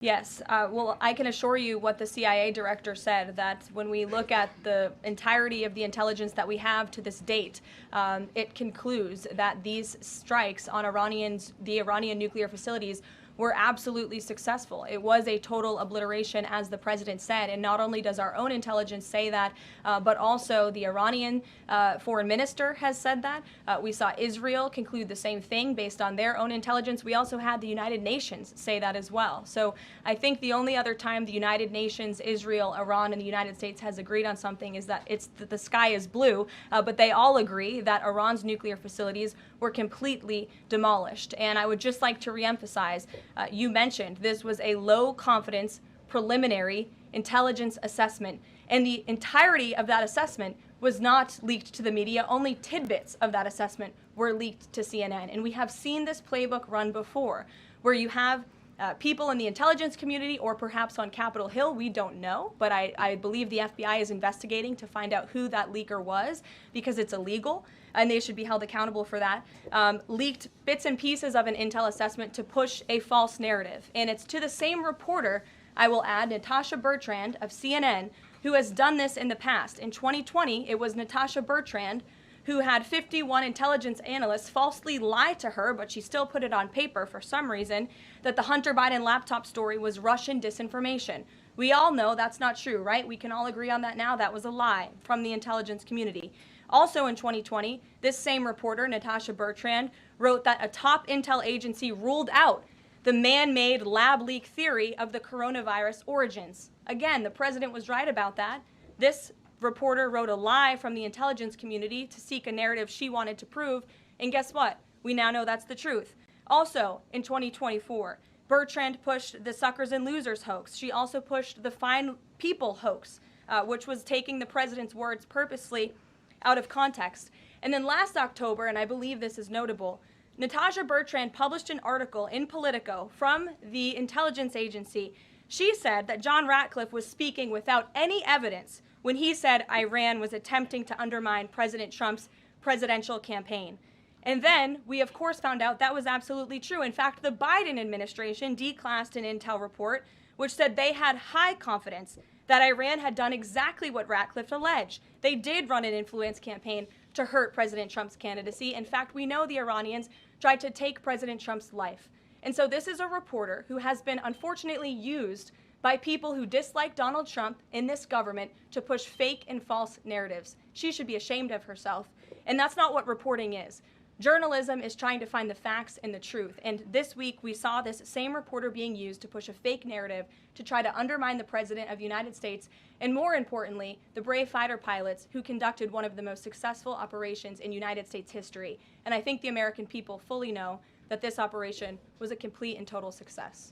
Yes. Well, I can assure you what the CIA director said, that when we look at the entirety of the intelligence that we have to this date, it concludes that these strikes on the Iranian nuclear facilities were absolutely successful. It was a total obliteration, as the president said. And not only does our own intelligence say that, but also the Iranian foreign minister has said that. We saw Israel conclude the same thing based on their own intelligence. We also had the United Nations say that as well. So I think the only other time the United Nations, Israel, Iran, and the United States has agreed on something is that the sky is blue, but they all agree that Iran's nuclear facilities were completely demolished. And I would just like to reemphasize, you mentioned this was a low confidence preliminary intelligence assessment, and the entirety of that assessment was not leaked to the media. Only tidbits of that assessment were leaked to CNN. And we have seen this playbook run before, where you have people in the intelligence community, or perhaps on Capitol Hill, we don't know, but I believe the FBI is investigating to find out who that leaker was, because it's illegal and they should be held accountable for that, leaked bits and pieces of an intel assessment to push a false narrative. And it's to the same reporter, I will add, Natasha Bertrand of CNN, who has done this in the past. In 2020, it was Natasha Bertrand who had 51 intelligence analysts falsely lie to her, but she still put it on paper for some reason, that the Hunter Biden laptop story was Russian disinformation. We all know that's not true, right? We can all agree on that now. That was a lie from the intelligence community. Also in 2020, this same reporter, Natasha Bertrand, wrote that a top intel agency ruled out the man-made lab leak theory of the coronavirus origins. Again, the president was right about that. This reporter wrote a lie from the intelligence community to seek a narrative she wanted to prove, and guess what? We now know that's the truth. Also, in 2024, Bertrand pushed the suckers and losers hoax. She also pushed the fine people hoax, which was taking the president's words purposely out of context. And then last October, and I believe this is notable, Natasha Bertrand published an article in Politico from the intelligence agency. She said that John Ratcliffe was speaking without any evidence when he said Iran was attempting to undermine President Trump's presidential campaign. And then we, of course, found out that was absolutely true. In fact, the Biden administration declassed an intel report which said they had high confidence that Iran had done exactly what Ratcliffe alleged. They did run an influence campaign to hurt President Trump's candidacy. In fact, we know the Iranians tried to take President Trump's life. And so this is a reporter who has been unfortunately used by people who dislike Donald Trump in this government to push fake and false narratives. She should be ashamed of herself. And that's not what reporting is. Journalism is trying to find the facts and the truth. And this week, we saw this same reporter being used to push a fake narrative to try to undermine the President of the United States, and more importantly, the brave fighter pilots who conducted one of the most successful operations in United States history. And I think the American people fully know that this operation was a complete and total success.